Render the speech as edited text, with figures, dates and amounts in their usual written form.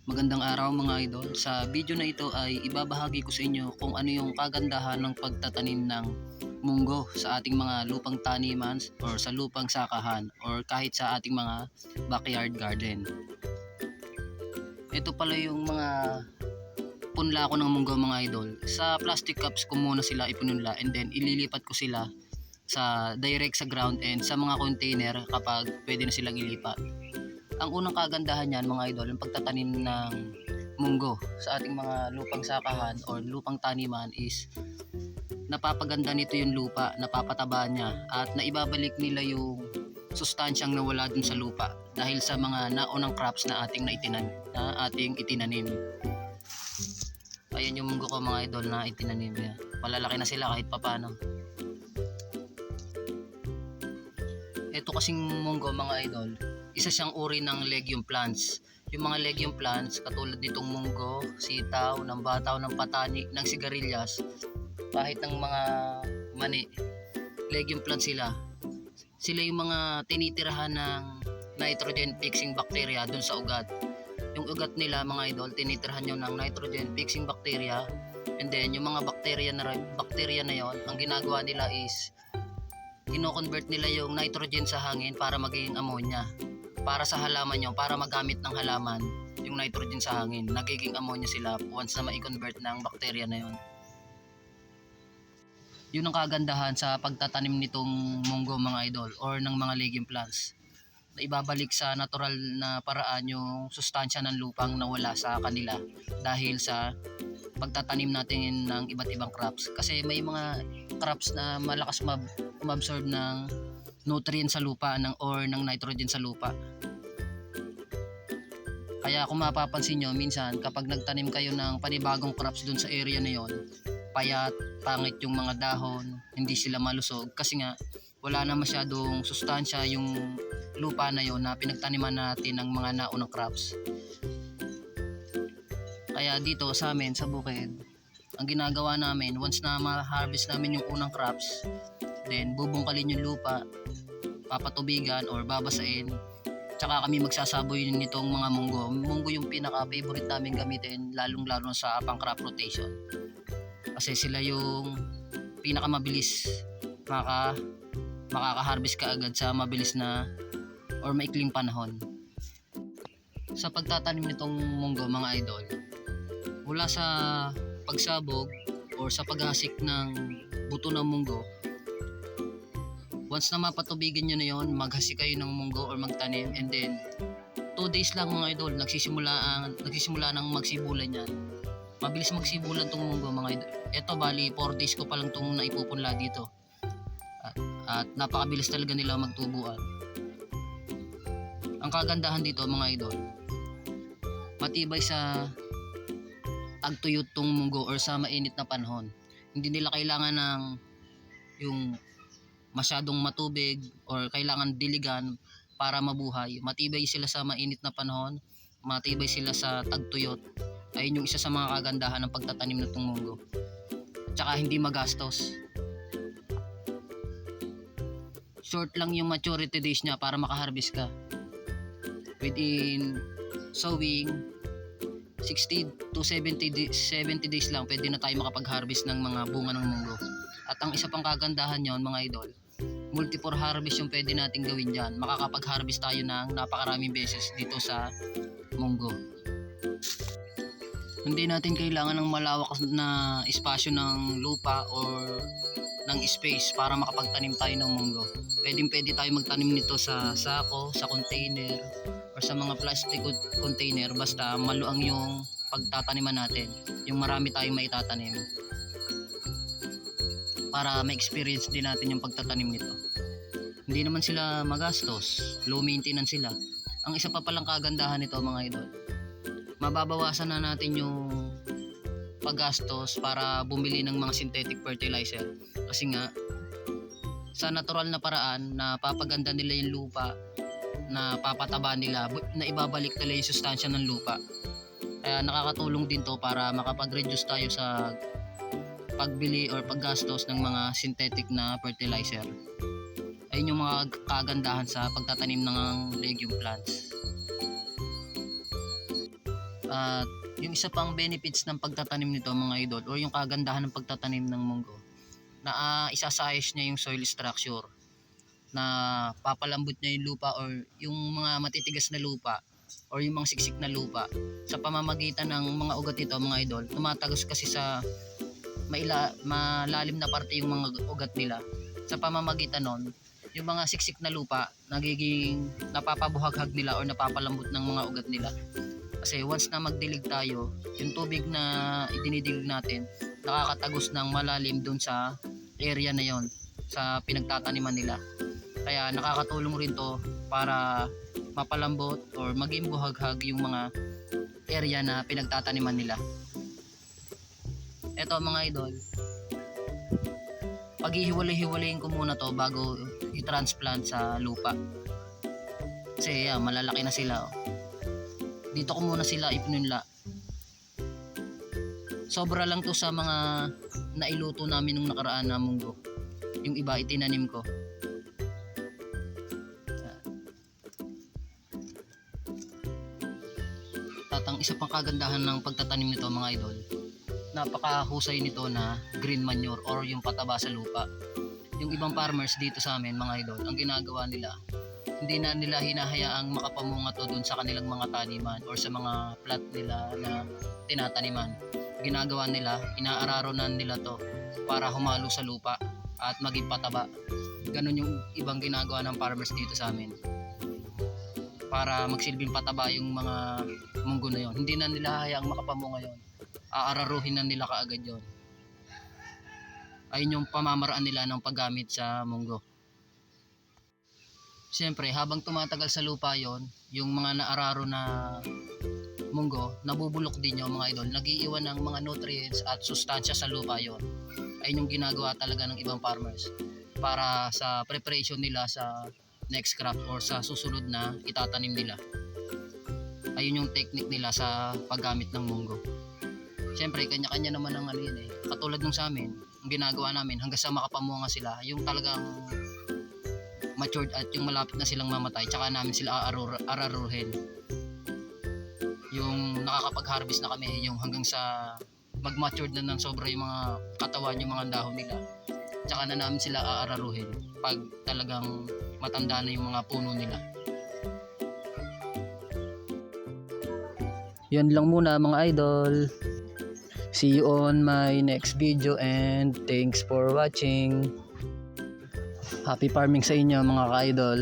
Magandang araw mga idol. Sa video na ito ay ibabahagi ko sa inyo kung ano yung kagandahan ng pagtatanim ng munggo sa ating mga lupang taniman or sa lupang sakahan or kahit sa ating mga backyard garden. Ito pala yung mga punla ko ng munggo mga idol. Sa plastic cups ko muna sila ipununla and then ililipat ko sila sa direct sa ground and sa mga container kapag pwede na silang ilipat. Ang unang kagandahan niyan mga idol, yung pagtatanim ng munggo sa ating mga lupang sakahan or lupang taniman is napapaganda nito yung lupa, napapataba niya at naibabalik nila yung sustansyang nawala dun sa lupa dahil sa mga naunang crops na ating itinanim. Ayan yung munggo ko mga idol na itinanim niya. Malalaki na sila kahit papano. Ito kasing munggo mga idol, isa siyang uri ng legume plants. Yung mga legume plants katulad nitong munggo, sitaw, ng bataw, ng patani, ng sigarilyas, kahit ng mga mani, legume plants sila. Sila yung mga tinitirahan ng nitrogen fixing bacteria dun sa ugat. Yung ugat nila mga idol, tinitirahan nyo ng nitrogen fixing bacteria, and then yung mga bacteria na yon, ang ginagawa nila is kino-convert nila yung nitrogen sa hangin para maging ammonia. Para sa halaman nyo, para magamit ng halaman yung nitrogen sa hangin, nagiging ammonia sila once na ma-convert ng bacteria na yon. Yun ang kagandahan sa pagtatanim nitong munggo mga idol or ng mga legume plants, na ibabalik sa natural na paraan yung sustansya ng lupang nawala sa kanila dahil sa pagtatanim natin ng iba't ibang crops. Kasi may mga crops na malakas umabsorb ng nutrient sa lupa or ng nitrogen sa lupa. Kaya kung mapapansin nyo, minsan kapag nagtanim kayo ng panibagong crops dun sa area na yon, payat, pangit yung mga dahon, hindi sila malusog kasi nga wala na masyadong sustansya yung lupa na yon na pinagtaniman natin ng mga naunang crops. Kaya dito sa amin sa bukid, ang ginagawa namin once na ma-harvest namin yung unang crops, then bubungkalin yung lupa, papatubigan or babasain, tsaka kami magsasaboy nitong mga munggo. Munggo yung pinaka-favorite namin gamitin, lalong-lalo sa pang-crop rotation. Kasi sila yung pinakamabilis makaka-harvest ka agad sa mabilis na or maikling panahon. Sa pagtatanim nitong munggo mga idol, mula sa pagsabog or sa paghasik ng buto ng munggo, once na mapatubigan nyo na yon, maghasik kayo ng munggo or magtanim, and then 2 days lang mga idol, nagsisimula ng magsibulan yan. Mabilis magsibulan tong munggo mga idol. Ito bali 4 days ko pa lang tong naipupunla dito. At napakabilis talaga nila magtubuan. Ang kagandahan dito mga idol, matibay sa tagtuyot tong munggo or sa mainit na panahon. Hindi nila kailangan ng yung masyadong matubig or kailangan diligan para mabuhay. Matibay sila sa mainit na panahon, matibay sila sa tagtuyot. Ayun yung isa sa mga kagandahan ng pagtatanim nitong munggo. Tsaka hindi magastos. Short lang yung maturity days niya para makaharvest ka. Within sowing 60 to 70 days lang pwede na tayo makapag-harvest ng mga bunga ng munggo. At ang isa pang kagandahan yon mga idol, multi-for harvest yung pwede natin gawin dyan. Makakapag-harvest tayo ng napakaraming beses dito sa munggo. Hindi natin kailangan ng malawak na espasyo ng lupa or ng space para makapagtanim tayo ng munggo. Pwede tayo magtanim nito sa sako, sa container, or sa mga plastic container, basta maluang yung pagtataniman natin, yung marami tayong maitatanim, para ma-experience din natin yung pagtatanim nito. Hindi naman sila magastos, low maintenance sila. Ang isa pa palang kagandahan nito mga idol, mababawasan na natin yung paggastos para bumili ng mga synthetic fertilizer. Kasi nga sa natural na paraan na papaganda nila yung lupa, na papataba nila, na ibabalik nila yung sustansya ng lupa. Kaya nakakatulong din to para makapag-reduce tayo sa pagbili or paggastos ng mga synthetic na fertilizer. Ayun yung mga kagandahan sa pagtatanim ng legume plants. At yung isa pang benefits ng pagtatanim nito mga idol, o yung kagandahan ng pagtatanim ng munggo, na isasayos niya yung soil structure, na papalambot niya yung lupa or yung mga matitigas na lupa or yung mga siksik na lupa sa pamamagitan ng mga ugat nito mga idol. Tumatagos kasi sa malalim na parte yung mga ugat nila. Sa pamamagitan nun, yung mga siksik na lupa nagiging napapabuhaghag nila or napapalambot ng mga ugat nila. Kasi once na magdilig tayo, yung tubig na idinidilig natin nakakatagos ng malalim dun sa area na yon, sa pinagtataniman nila. Kaya nakakatulong rin to para mapalambot or maging buhaghag yung mga area na pinagtataniman nila. Eto mga idol, paghihiwalay-hiwalayin ko muna to bago i-transplant sa lupa. Kasi malalaki na sila. Dito ko muna sila ipinunla. Sobra lang to sa mga nailuto namin nung nakaraan na munggo. Yung iba itinanim ko. Tatang isa pang kagandahan ng pagtatanim nito mga idol, napakahusay nito na green manure or yung pataba sa lupa. Yung ibang farmers dito sa amin mga idol, ang ginagawa nila, hindi na nila hinahayaang makapamunga to dun sa kanilang mga taniman or sa mga plat nila na tinataniman. Ginagawa nila, inaararonan nila to para humalo sa lupa at maging pataba. Ganun yung ibang ginagawa ng farmers dito sa amin, para magsilbing pataba yung mga munggo na yon. Hindi na nila hayaang makapamunga yon, aararuhin na nila kaagad yon. Ayun yung pamamaraan nila ng paggamit sa munggo. Siyempre habang tumatagal sa lupa yon, yung mga naararo na munggo nabubulok din yung mga idol, nag-iiwan ng mga nutrients at sustansya sa lupa yon. Ayun yung ginagawa talaga ng ibang farmers para sa preparation nila sa next crop or sa susunod na itatanim nila. Ayun yung technique nila sa paggamit ng munggo. Siyempre kanya-kanya naman ang ano yun eh. Katulad nung sa amin, ang ginagawa namin hanggang sa makapamunga sila, yung talagang matured at yung malapit na silang mamatay, tsaka namin sila araruhin. Yung nakakapag-harvest na kami, yung hanggang sa mag-matured na ng sobra yung mga katawan, yung mga dahon nila, tsaka na namin sila aararuhin pag talagang matanda na yung mga puno nila. Yan lang muna mga idol. See you on my next video and thanks for watching. Happy farming sa inyo mga ka-idol.